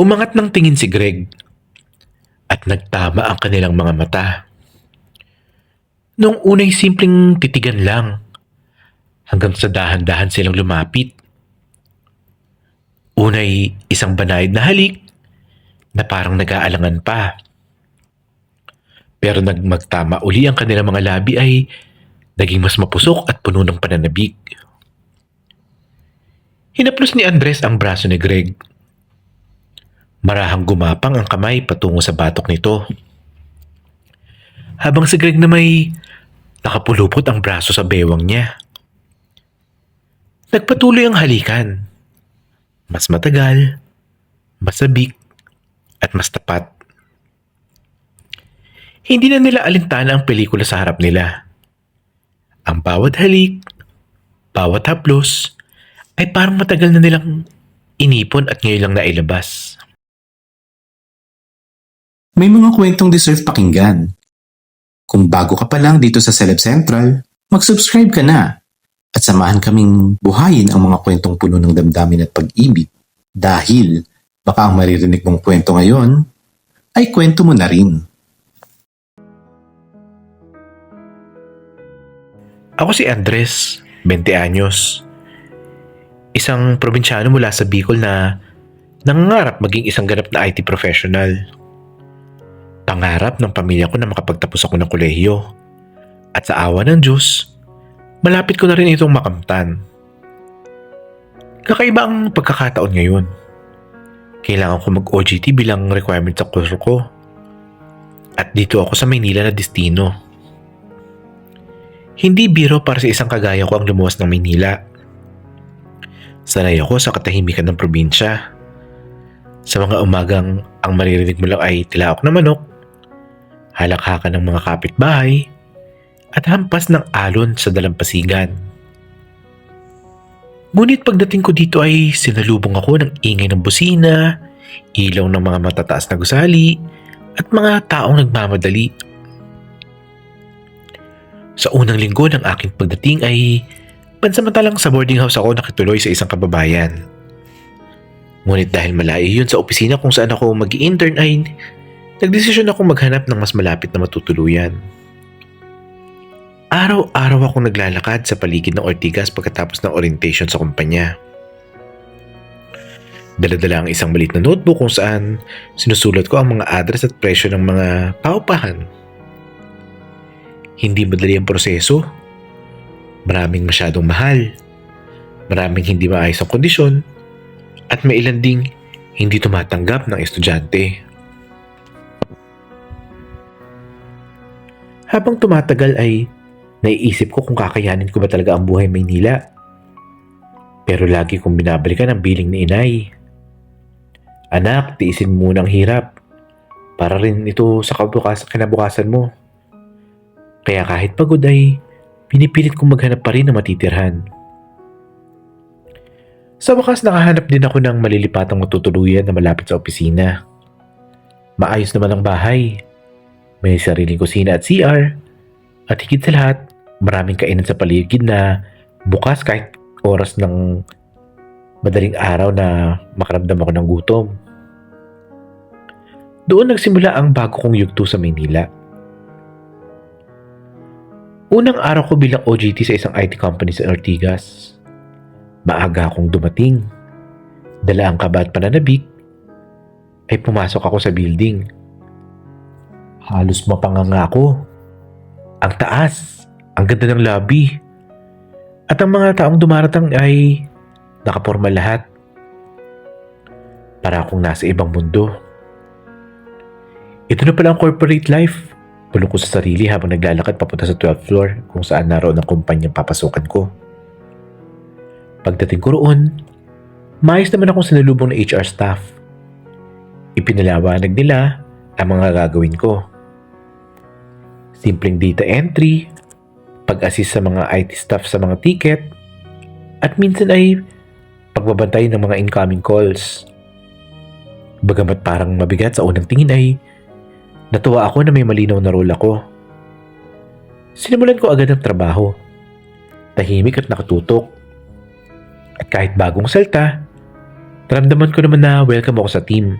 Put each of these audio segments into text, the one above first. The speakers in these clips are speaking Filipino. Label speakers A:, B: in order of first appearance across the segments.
A: Umangat ng tingin si Greg at nagtama ang kanilang mga mata. Noong unay simpleng titigan lang, hanggang sa dahan-dahan silang lumapit. Unay isang banayad na halik na parang nag-aalangan pa. Pero nagmagtama uli ang kanilang mga labi ay naging mas mapusok at puno ng pananabik. Hinaplos ni Andres ang braso ni Greg. Marahang gumapang ang kamay patungo sa batok nito. Habang si Greg na may nakapulupot ang braso sa bewang niya. Nagpatuloy ang halikan. Mas matagal, mas sabik, at mas tapat. Hindi na nila alintana ang pelikula sa harap nila. Ang bawat halik, bawat haplos, ay parang matagal na nilang inipon at ngayon lang nailabas.
B: May mga kwentong deserve pakinggan. Kung bago ka pa lang dito sa Celeb Central, mag-subscribe ka na at samahan kaming buhayin ang mga kwentong puno ng damdamin at pag-ibig dahil baka ang maririnig mong kwento ngayon ay kwento mo na rin.
A: Ako si Andres, 20 anyos. Isang probinsyano mula sa Bicol na nangangarap maging isang ganap na IT professional. Pangarap ng pamilya ko na makapagtapos ako ng kolehiyo. At sa awa ng Diyos, malapit ko na rin itong makamtan. Kakaiba ang pagkakataon ngayon. Kailangan ko mag-OJT bilang requirement sa kurso ko. At dito ako sa Maynila na destino. Hindi biro para sa isang kagaya ko ang lumuwas ng Maynila. Sanay ako sa katahimikan ng probinsya. Sa mga umagang ang maririnig mo lang ay tilaok na manok, halakhakan ng mga kapitbahay, at hampas ng alon sa dalampasigan. Ngunit pagdating ko dito ay sinalubong ako ng ingay ng busina, ilaw ng mga matataas na gusali, at mga taong nagmamadali. Sa unang linggo ng aking pagdating ay pansamantalang sa boarding house ako nakituloy sa isang kababayan. Ngunit dahil malayo yun sa opisina kung saan ako mag-i-intern ay nagdesisyon akong maghanap ng mas malapit na matutuluyan. Araw-araw akong naglalakad sa paligid ng Ortigas pagkatapos ng orientation sa kumpanya. Dala-dala ang isang maliit na notebook kung saan sinusulat ko ang mga address at presyo ng mga paupahan. Hindi madali ang proseso. Maraming masyadong mahal. Maraming hindi maayos ang kondisyon. At may ilan ding hindi tumatanggap ng estudyante. Habang tumatagal ay naiisip ko kung kakayanin ko ba talaga ang buhay Maynila. Pero lagi kong binabalikan ang biling ni inay. Anak, tiisin mo muna ang hirap. Para rin ito sa kinabukasan mo. Kaya kahit pagod ay pinipilit kong maghanap pa rin na matitirhan. Sa wakas nakahanap din ako ng malilipatang matutuluyan na malapit sa opisina. Maayos naman ang bahay. May sariling kusina at CR. At higit sa lahat, maraming kainan sa paligid na bukas kahit oras ng madaling araw na makaramdam ako ng gutom. Doon nagsimula ang bago kong yugto sa Maynila. Unang araw ko bilang OJT sa isang IT company sa Ortigas. Maaga akong dumating. Dala ang kaba at pananabik, ay pumasok ako sa building. Halos mapanganga ako. Ang taas, ang ganda ng lobby. At ang mga taong dumaratang ay nakaporma lahat. Para akong nasa ibang mundo. Ito na pala ang corporate life. Bulong ko sa sarili habang naglalakad papunta sa 12th floor kung saan naroon ang kumpanyang papasukan ko. Pagdating ko roon, maayos naman akong sinalubong ng HR staff. Ipinalawanag nila ang mga gagawin ko. Simpleng data entry, pag-assist sa mga IT staff sa mga ticket, at minsan ay pagbabantay ng mga incoming calls. Bagamat parang mabigat sa unang tingin ay natuwa ako na may malinaw na role ako. Sinimulan ko agad ang trabaho. Tahimik at nakatutok. At kahit bagong salta, naramdaman ko naman na welcome ako sa team.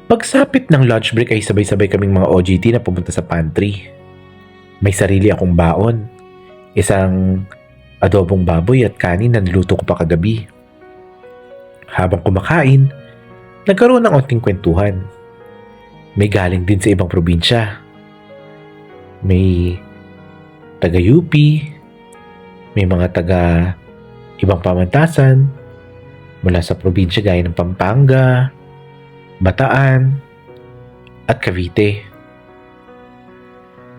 A: Pagsapit ng lunch break ay sabay-sabay kaming mga OJT na pumunta sa pantry. May sarili akong baon. Isang adobong baboy at kanin na niluto ko pa kagabi. Habang kumakain, nagkaroon ng onting kwentuhan. May galing din sa ibang probinsya. May taga-UP, may mga taga ibang pamantasan mula sa probinsya gaya ng Pampanga, Bataan, at Cavite.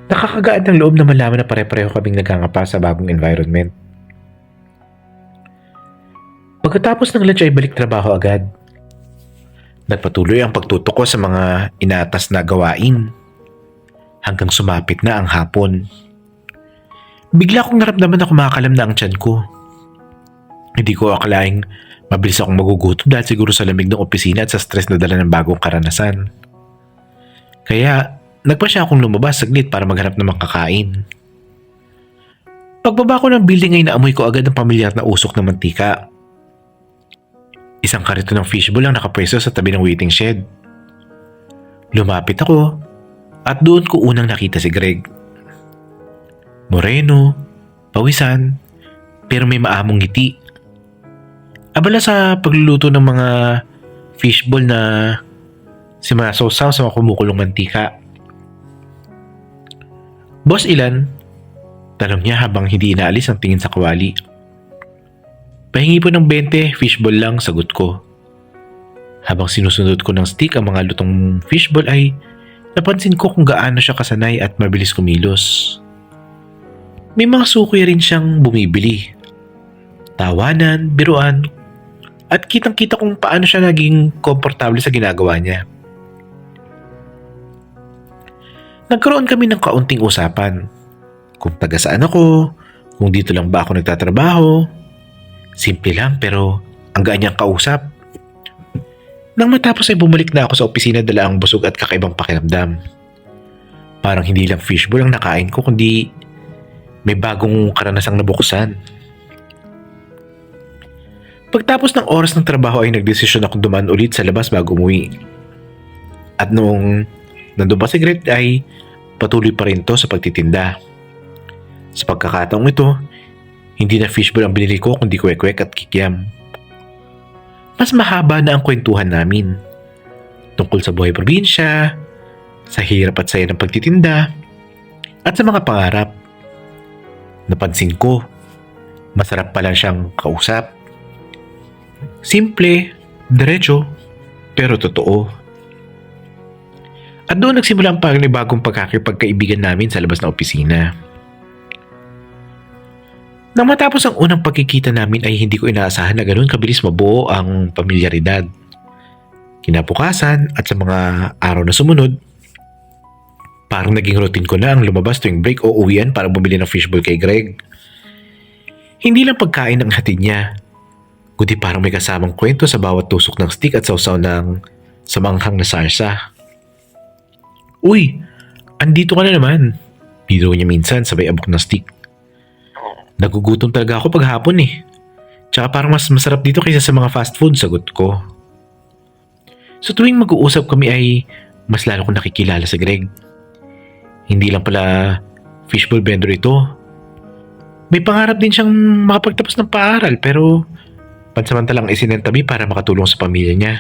A: Nakakagaan ng loob na malaman na pare-pareho kaming nagkangapa sa bagong environment. Pagkatapos ng lunch ay balik trabaho agad. Nagpatuloy ang pagtutok ko sa mga inaatas na gawain hanggang sumapit na ang hapon. Bigla kong naramdaman na kumakalam na ang tiyan ko. Hindi ko akalaing mabilis akong magugutom dahil siguro sa lamig ng opisina at sa stress na dala ng bagong karanasan. Kaya nagpa siya akong lumabas saglit para maghanap ng makakain. Pagbaba ko ng building ay naamoy ko agad ang pamilyar na usok ng mantika. Isang karito ng fishbowl ang nakapwesto sa tabi ng waiting shed. Lumapit ako at doon ko unang nakita si Greg. Moreno, pawisan, pero may maamong ngiti. Abala sa pagluluto ng mga fishball na simasaw-saw sa mga kumukulong mantika. Boss, ilan? Tanong niya habang hindi inaalis ang tingin sa kawali. Pahingi po ng 20, fishball lang, sagot ko. Habang sinusunod ko ng stick ang mga lutong fishball ay napansin ko kung gaano siya kasanay at mabilis kumilos. May mga sukoy rin siyang bumibili. Tawanan, biruan, at kitang-kita kung paano siya naging komportable sa ginagawa niya. Nagkaroon kami ng kaunting usapan. Kung taga saan ako, kung dito lang ba ako nagtatrabaho. Simple lang pero ang gaan niyang kausap. Nang matapos ay bumalik na ako sa opisina dala ang busog at kakaibang pakiramdam. Parang hindi lang fishbowl ang nakain ko kundi may bagong karanasang nabuksan. Pagtapos ng oras ng trabaho ay nagdesisyon akong dumaan ulit sa labas bago umuwi. At noong nandun pa si Greg ay patuloy pa rin to sa pagtitinda. Sa pagkakataong ito, hindi na fishbowl ang binili ko kundi kwek-kwek at kikiam. Mas mahaba na ang kwentuhan namin. Tungkol sa buhay probinsya, sa hirap at saya ng pagtitinda, at sa mga pangarap. Napansin ko, masarap pala siyang kausap. Simple, diretso, pero totoo. At doon nagsimula ang panibagong pagkakipagkaibigan namin sa labas ng opisina. Nang matapos ang unang pagkikita namin ay hindi ko inaasahan na ganoon kabilis mabuo ang pamilyaridad. Kinabukasan at sa mga araw na sumunod, parang naging routine ko na ang lumabas tuwing break o uwian para bumili ng fishbowl kay Greg. Hindi lang pagkain ang hatid niya, kundi parang may kasamang kwento sa bawat tusok ng stick at sausaw ng samanghang na sarsa. Uy, andito ka na naman. Biro niya minsan sabay abok ng stick. Nagugutom talaga ako paghapon eh. Tsaka parang mas masarap dito kaysa sa mga fast food, sagot ko. So tuwing mag-uusap kami ay mas lalo kong nakikilala sa Greg. Hindi lang pala fishbowl vendor ito. May pangarap din siyang makapagtapos ng paaral pero pansamantalang isinentabi para makatulong sa pamilya niya.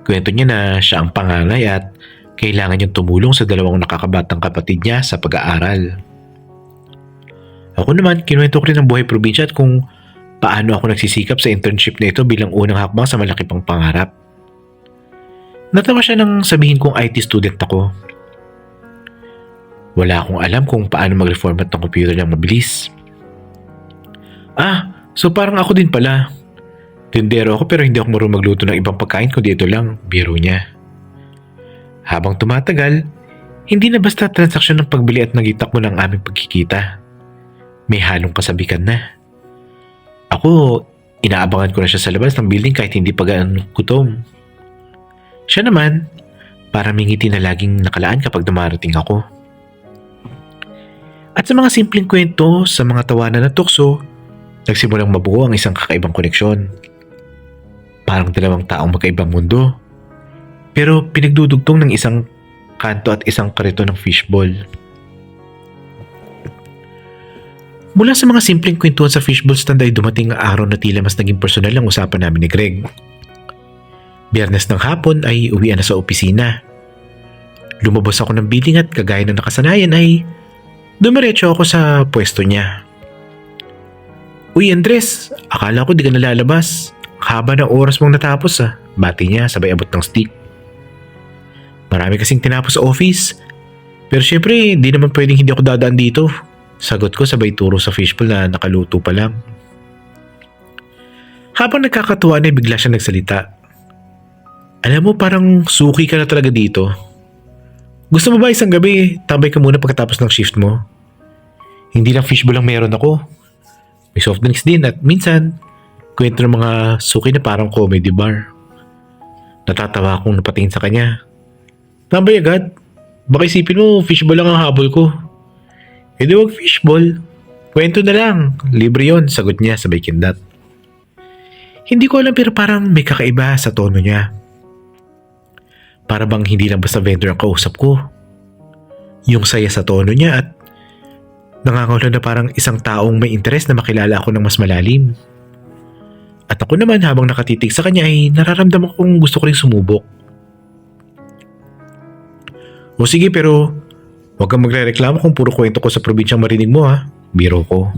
A: Kwento niya na siya ang panganay at kailangan niyang tumulong sa dalawang nakakabatang kapatid niya sa pag-aaral. Ako naman, kinuwento ko rin ang buhay probinsya at kung paano ako nagsisikap sa internship na ito bilang unang hakbang sa malaki pang pangarap. Natawa siya nang sabihin kong IT student ako. Wala akong alam kung paano mag-reformat ng computer ng mabilis. So parang ako din pala. Tindero ako pero hindi ako marunong magluto ng ibang pagkain kundi ito lang, biro niya. Habang tumatagal, hindi na basta transaksyon ng pagbili at nagitak mo ng aming pagkikita. May halong kasabikan na. Ako, inaabangan ko na siya sa labas ng building kahit hindi pa gaano gutom. Siya naman, para mingiti na laging nakalaan kapag dumarating ako. At sa mga simpleng kwento, sa mga tawanan na tukso, nagsimulang mabuo ang isang kakaibang koneksyon. Parang dalawang taong magkaibang mundo. pero pinagdudugtong ng isang kanto at isang karito ng fishball. Mula sa mga simpleng kwentuhan sa fishball stand ay dumating ang araw na tila mas naging personal ang usapan namin ni Greg. Biyernes ng hapon ay uwian na sa opisina. Lumabas ako ng building at kagaya ng nakasanayan ay dumiretso ako sa pwesto niya. "Uy Andres, akala ko di ka nalalabas. Haba ng oras mong natapos ah." Bati niya sabay abot ng stick. "Marami kasing tinapos sa office. Pero syempre di naman pwedeng hindi ako dadaan dito." Sagot ko sabay turo sa fishbowl na nakaluto pa lang. Habang nagkakatuwa na bigla siya nagsalita. "Alam mo parang suki ka na talaga dito. Gusto mo ba isang gabi tambay ka muna pagkatapos ng shift mo? Hindi lang fishbowl ang meron ako. May soft drinks din at minsan kwento ng mga suki na parang comedy bar." Natatawa akong napatingin sa kanya. "Tambay agad? Baka isipin mo fishbowl lang ang habol ko." "Eh di wag fishbowl. Kwento na lang. Libre yon," sagot niya sabay kindat. Hindi ko alam pero parang may kakaiba sa tono niya. Para bang hindi lang basta vendor ang kausap ko. Yung saya sa tono niya at nangangahulugan na parang isang taong may interes na makilala ako ng mas malalim. At ako naman habang nakatitig sa kanya ay nararamdaman kong gusto ko rin sumubok. "O sige pero huwag kang magre-reklamo kung puro kwento ko sa probinsyang marinig mo ha." Biro ko.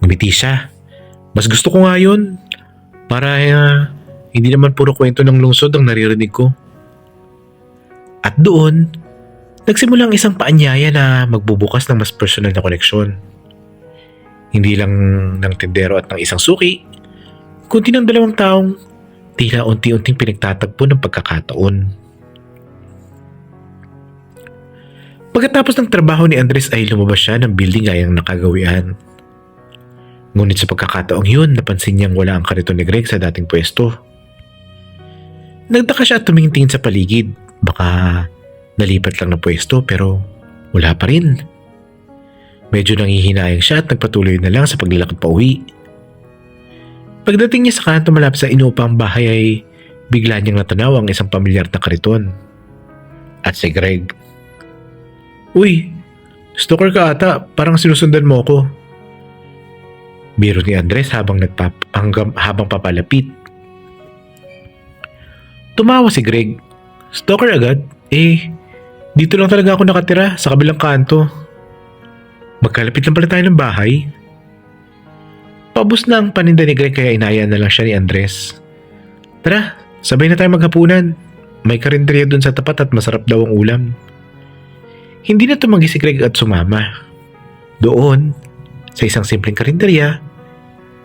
A: Ngumiti siya. "Mas gusto ko nga yun. Para hindi naman puro kwento ng lungsod ang naririnig ko." At doon, nagsimula ang isang paanyaya na magbubukas ng mas personal na koneksyon. Hindi lang ng tindero at ng isang suki, kundi ng dalawang taong tila unti-unting pinagtatagpo ng pagkakataon. Pagkatapos ng trabaho ni Andres ay lumabas siya ng building gayang nakagawian. Ngunit sa pagkakataong yun, napansin niyang wala ang karito ni Greg sa dating pwesto. Nagtaka siya at tumingin sa paligid. Baka nalipat lang ng pwesto pero wala pa rin. Medyo nangihinayang siya at nagpatuloy na lang sa paglalakad pa uwi. Pagdating niya sa kanto malapit sa inuupang bahay ay bigla niyang natanaw ang isang pamilyar na kariton. At si Greg. "Uy, stalker ka ata, parang sinusundan mo ako." Biro ni Andres habang papalapit. Tumawa si Greg. "Stalker agad? Dito lang talaga ako nakatira sa kabilang kanto. Magkalapit lang pala tayo ng bahay." Paubos na ang paninda ni Greg kaya inaya na lang siya ni Andres. "Tara, sabay na tayo maghapunan. May karinderya dun sa tapat at masarap daw ang ulam." Hindi na tumanggi si Greg at sumama. Doon, sa isang simpleng karinderya,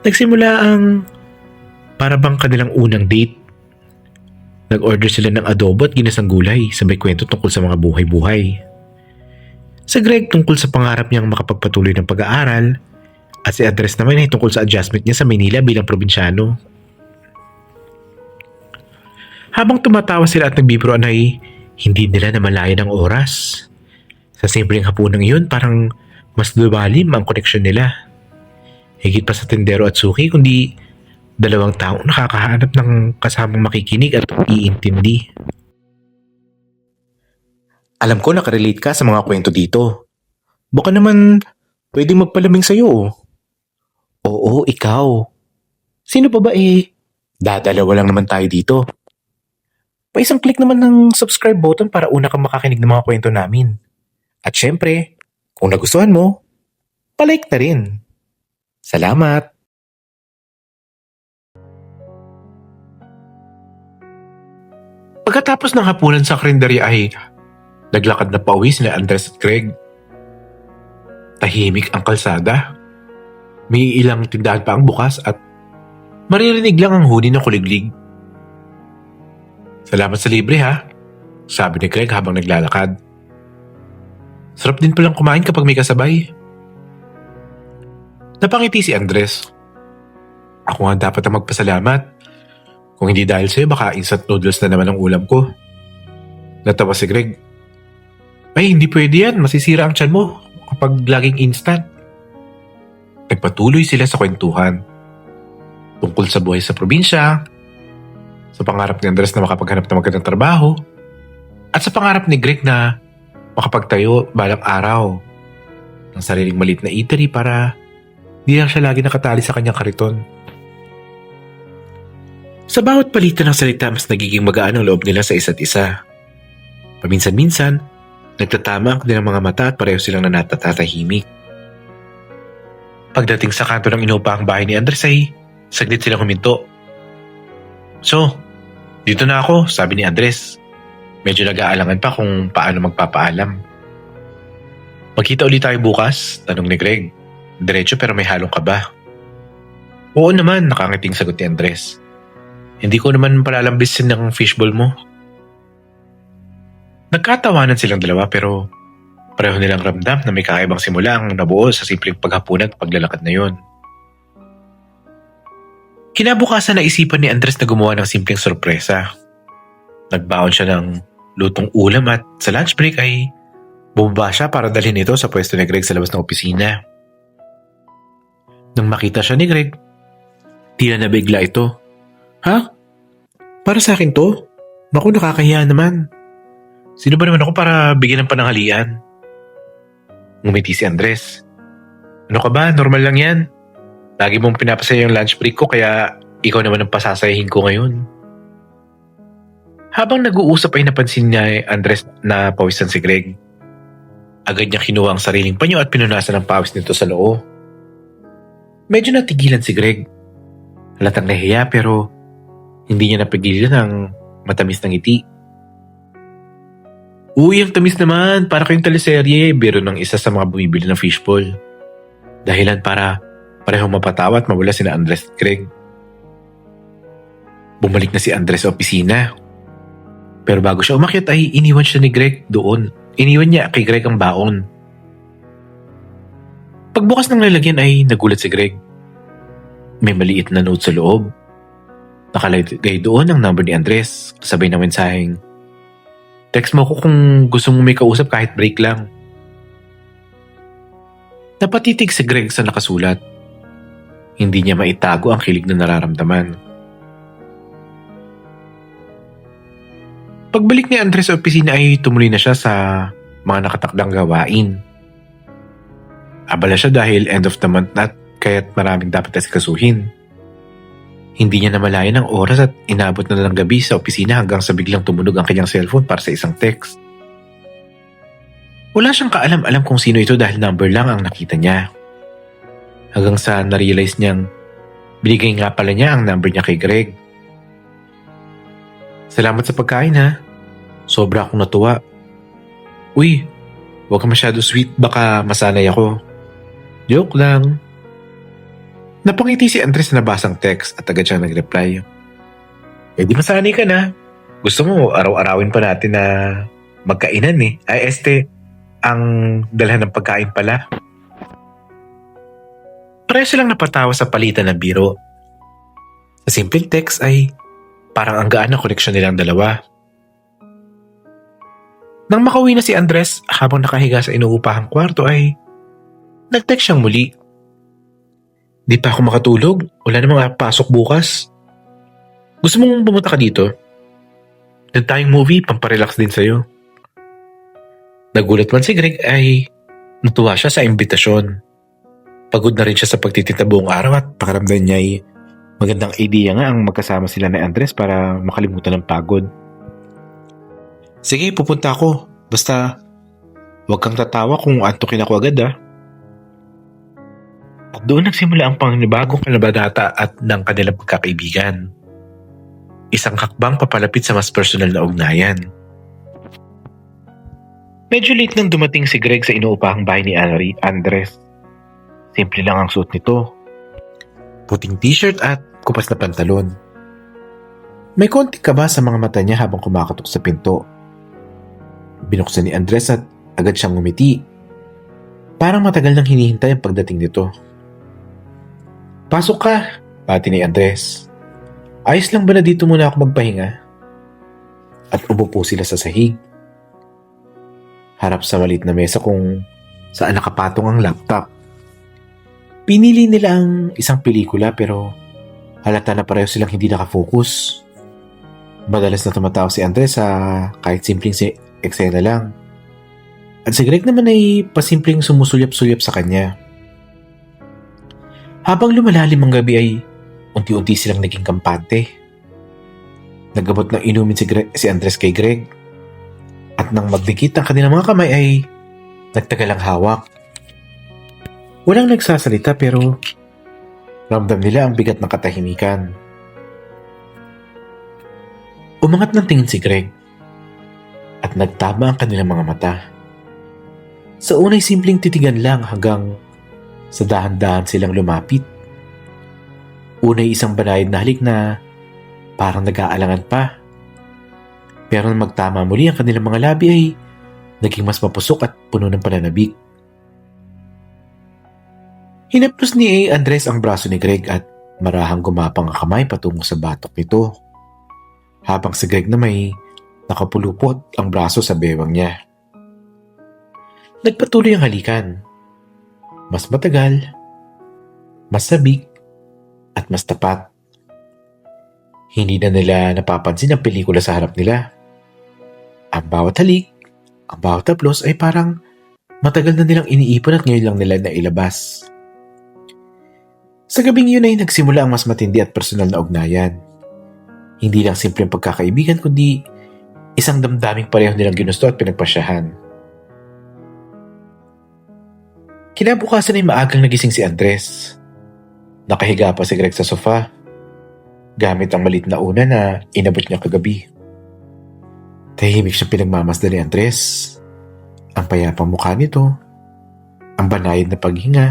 A: nagsimula ang para bang kanilang unang date. Nag-order sila ng adobo at ginasang gulay, sabay kwento tungkol sa mga buhay-buhay. Sa Greg tungkol sa pangarap niyang makapagpatuloy ng pag-aaral at si Andres naman ay tungkol sa adjustment niya sa Maynila bilang probinsyano. Habang tumatawa sila at nagbibiroan ay hindi nila namalayan ang oras. Sa simpleng hapunang iyon parang mas lumalim ang koneksyon nila. Higit pa sa tindero at suki kundi dalawang taong nakakahanap ng kasamang makikinig at iintindi. Alam ko nakarelate ka sa mga kwento dito. Baka naman pwedeng magpalamig sa'yo. Oo, ikaw. Sino pa ba Dadalawa lang naman tayo dito. Pa-isang click naman ng subscribe button para una kang makakinig ng mga kwento namin. At syempre, kung nagustuhan mo, palike na rin. Salamat! Pagkatapos ng hapunan sa karinderya ay naglakad na pauwi sina Andres at Greg. Tahimik ang kalsada. May ilang tindahan pa ang bukas at maririnig lang ang huni ng kuliglig. "Salamat sa libre ha," sabi ni Greg habang naglalakad. "Sarap din palang kumain kapag may kasabay." Napangiti si Andres. "Ako nga dapat ang magpasalamat. Kung hindi dahil sa'yo baka instant noodles na naman ang ulam ko." Natawa si Greg. Hindi pwede yan. Masisira ang tiyan mo kapag laging instant." Nagpatuloy sila sa kwentuhan. Tungkol sa buhay sa probinsya, Sa pangarap ni Andres na makapaghanap ng magandang trabaho. At sa pangarap ni Greg na makapagtayo balang araw ng sariling maliit na eatery para di lang siya lagi nakatali sa kanyang kariton. Sa bawat palitan ng salita, mas nagiging magaan ang loob nila sa isa't isa. Paminsan-minsan, nagtatama ang kanilang mga mata at pareho silang nanatatahimik. Pagdating sa kanto ng inuupahang bahay ni Andres ay saglit silang huminto. So, dito na ako, sabi ni Andres. Medyo nag-aalangan pa kung paano magpapaalam. Magkita ulit tayo bukas? Tanong ni Greg. Diretso pero may halong kaba. Oo naman, nakangiting sagot ni Andres. Hindi ko naman palalambisin ng fishball mo. Nagkatawanan silang dalawa pero pareho nilang ramdam na may kakaibang simula ang nabuo sa simpleng paghapunan at paglalakad na yon. Kinabukasan naisipan ni Andres na gumawa ng simpleng sorpresa. Nagbaon siya ng lutong ulam at sa lunch break ay bumaba siya para dalhin ito sa pwesto ni Greg sa labas ng opisina. Nang makita siya ni Greg, tila nabigla ito. Ha? Para sa akin to? Naku, nakakahiya naman. Sino ba naman ako para bigyan ng pananghalian? Ngumiti si Andres. Ano ka ba? Normal lang yan. Lagi mong pinapasaya yung lunch break ko kaya ikaw naman ang pasasayahin ko ngayon. Habang nag-uusap ay napansin niya Andres na pawisan si Greg. Agad niya kinuha ang sariling panyo at pinunasan ang pawis nito sa noo. Medyo natigilan si Greg. Halatang nahiya pero hindi niya napigilan ang matamis ng ngiti. Uy, ang tamis naman, para kayong teleserye, biro ng isa sa mga bumibili ng fishball. Dahilan para parehong mapatawa at mawala sina Andres at Greg. Bumalik na si Andres sa opisina. Pero bago siya umakyat ay iniwan siya ni Greg doon. Iniwan niya kay Greg ang baon. Pagbukas ng lalagyan ay nagulat si Greg. May maliit na note sa loob. Nakalagay doon ang number ni Andres, kasabay ng mensaheng, text mo ko kung gusto mo may kausap kahit break lang. Napatitig si Greg sa nakasulat. Hindi niya maitago ang kilig na nararamdaman. Pagbalik ni Andres sa opisina ay tumuloy na siya sa mga nakatakdang gawain. Abala siya dahil end of the month na kaya't maraming dapat asikasuhin. Hindi niya namalayan ang oras at inabot na ng gabi sa opisina hanggang sa biglang tumunog ang kanyang cellphone para sa isang text. Wala siyang kaalam-alam kung sino ito dahil number lang ang nakita niya. Hanggang sa na-realize niyang binigay nga pala niya ang number niya kay Greg. Salamat sa pagkain ha. Sobra akong natuwa. Uy, huwag ka masyado sweet, baka masanay ako. Joke lang. Napangiti si Andres na nabasang text at agad siyang nag-reply. Eh di masanay ka na. Gusto mo araw-arawin pa natin na magkainan eh. Ay ang dalhan ng pagkain pala. Pareho silang napatawa sa palitan ng biro. Sa simpleng text ay parang ang gaan na koneksyon nilang dalawa. Nang makauwi na si Andres habang nakahiga sa inuupahang kwarto ay nag-text siyang muli. Di pa ako makatulog, wala namang pasok bukas. Gusto mong pumunta ka dito? Doon tayong movie, pamparelax din sa'yo. Nagulat man si Greg ay natuwa siya sa imbitasyon. Pagod na rin siya sa pagtitinda buong araw at pakiramdam niya ay magandang idea nga ang magkasama sila ni Andres para makalimutan ng pagod. Sige, pupunta ako. Basta huwag kang tatawa kung antukin ako agad ah. At doon nagsimula ang panibagong kalabadata at ng kanilang pagkakaibigan. Isang hakbang papalapit sa mas personal na ugnayan. Medyo late nang dumating si Greg sa inuupahang bahay ni Andres. Simple lang ang suot nito. Puting t-shirt at kupas na pantalon. May konting kaba sa mga mata niya habang kumakatok sa pinto. Binuksan ni Andres at agad siyang ngumiti. Parang matagal nang hinihintay ang pagdating nito. Pasok ka, pati ni Andres. Ayos lang ba na dito muna ako magpahinga? At umupo sila sa sahig. Harap sa maliit na mesa kung saan nakapatong ang laptop. Pinili nila ang isang pelikula pero halata na pareho silang hindi nakafocus. Madalas na tumatawa si Andres sa kahit simpleng eksena lang. At si Greg naman ay pasimpleng sumusulyap-sulyap sa kanya. Habang lumalalim ang gabi ay unti-unti silang naging kampante. Nagabot ng inumin si Andres kay Greg. At nang magdikit ang kanilang mga kamay ay nagtagal ang hawak. Walang nagsasalita pero ramdam nila ang bigat ng katahimikan. Umangat ng tingin si Greg at nagtama ang kanilang mga mata. Sa unay simpleng titigan lang hanggang sa dahan-dahan silang lumapit. Unay isang banayad na halik na parang nag-aalangan pa. Pero nang magtama muli ang kanilang mga labi ay naging mas mapusok at puno ng pananabik. Hinaplos ni Andres ang braso ni Greg at marahang gumapang ang kamay patungo sa batok nito. Habang si Greg na may nakapulupot ang braso sa bewang niya. Nagpatuloy ang halikan. Mas matagal, mas sabik, at mas tapat. Hindi na nila napapansin ang pelikula sa harap nila. Ang bawat halik, ang bawat haplos ay parang matagal na nilang iniipon at ngayon lang nila nailabas. Sa gabing yun ay nagsimula ang mas matindi at personal na ugnayan. Hindi lang simpleng pagkakaibigan kundi isang damdaming pareho nilang ginusto at pinagpasyahan. Kinabukasan ay maagang nagising si Andres. Nakahiga pa si Greg sa sofa, gamit ang malit na una na inabot niya kagabi. Tahimik siyang pinagmamasdan ni Andres. Ang payapang mukha nito, ang banayad na paghinga.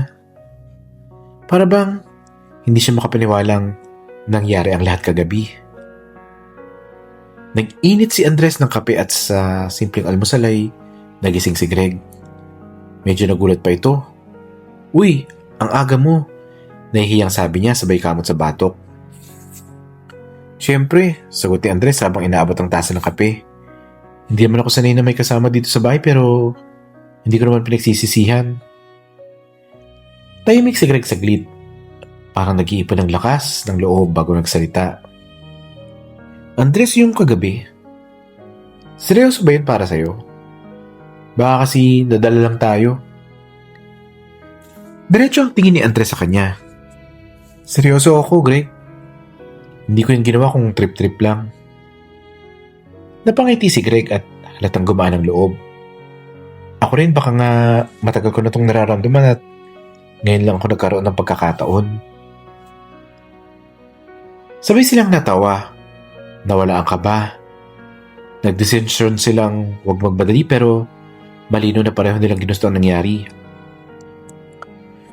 A: Para bang hindi siya makapaniwalang nangyari ang lahat kagabi. Nag-init si Andres ng kape at sa simpleng almusal ay nagising si Greg. Medyo nagulat pa ito. "Uy, ang aga mo," nahihiyang sabi niya sabay kamot sa batok. "Siyempre," sagot ni Andres habang inaabot ang tasa ng kape. "Hindi naman ako sanay na may kasama dito sa bahay pero hindi ko naman pinagsisisihan." Tahimik si Greg saglit. Parang nag-iipon ng lakas ng loob bago nagsalita. "Andres, yung kagabi, seryoso ba yun para sa'yo? Baka kasi nadala lang tayo." Diretso ang tingin ni Andres sa kanya. "Seryoso ako, Greg. Hindi ko yung ginawa kung trip-trip lang." Napangiti si Greg at halatang gumaan ang loob. "Ako rin, baka nga matagal ko na itong nararamdaman at ngayon lang ako nagkaroon ng pagkakataon." Sabay silang natawa. Nawala ang kaba. Nagdesisyon silang huwag magmadali pero malino na pareho nilang ginusto ang nangyari.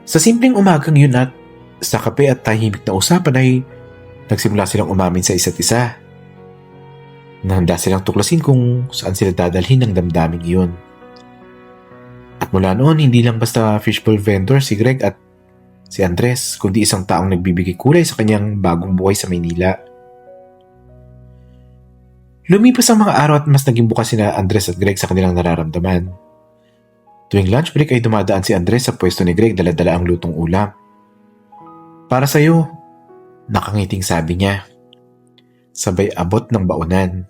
A: Sa simpleng umagang yun at sa kape at tahimik na usapan ay nagsimula silang umamin sa isa't isa. Nahanda silang tuklasin kung saan sila dadalhin ng damdaming iyon. At mula noon, hindi lang basta fishbowl vendor si Greg at si Andres, kundi isang taong nagbibigay kulay sa kanyang bagong buhay sa Maynila. Lumipas ang mga araw at mas naging bukas sina Andres at Greg sa kanilang nararamdaman. Tuwing lunch break ay dumadaan si Andres sa pwesto ni Greg dala-dala ang lutong ulam. "Para sa'yo," nakangiting sabi niya. Sabay abot ng baonan.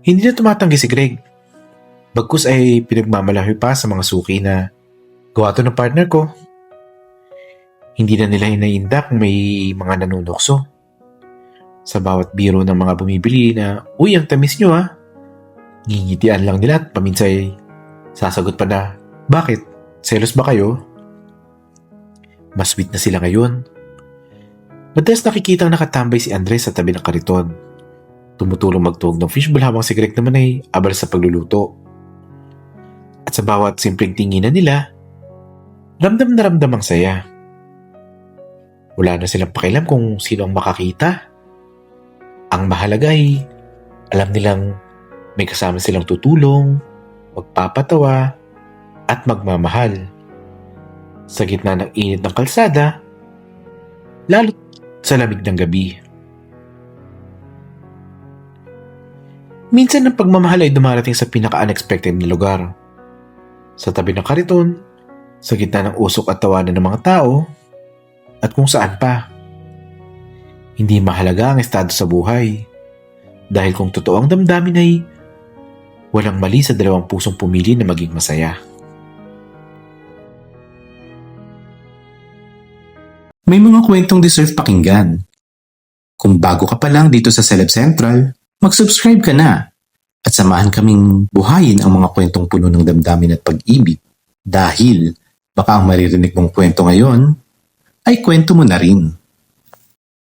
A: Hindi na tumatanggi si Greg. Bagkus ay pinagmamalahi pa sa mga suki na gawa to ng partner ko. Hindi na nila inainda kung may mga nanunukso. Sa bawat biro ng mga bumibili na, "Uy, ang tamis nyo ha." Ngingitian lang nila at paminsay sasagot pa na, "Bakit? Selos ba kayo?" Mas sweet na sila ngayon. Madalas nakikita ang nakatambay si Andres sa tabi ng kariton. Tumutulong magtuhog ng fishbowl habang si Greg naman ay abala sa pagluluto. At sa bawat simpleng tinginan nila, ramdam na ramdam ang saya. Wala na silang pakialam kung sino ang makakita. Ang mahalaga ay alam nilang may kasama silang tutulong, magpapatawa, at magmamahal. Sa gitna ng init ng kalsada, lalo't sa lamig ng gabi. Minsan ang pagmamahal ay dumarating sa pinaka-unexpected na lugar. Sa tabi ng kariton, sa gitna ng usok at tawanan ng mga tao, at kung saan pa. Hindi mahalaga ang estado sa buhay. Dahil kung totoo ang damdamin ay walang mali sa dalawang pusong pumili na maging masaya.
B: May mga kwentong deserve pakinggan. Kung bago ka pa lang dito sa Celeb Central, mag-subscribe ka na at samahan kaming buhayin ang mga kwentong puno ng damdamin at pag-ibig dahil baka ang maririnig mong kwento ngayon ay kwento mo na rin.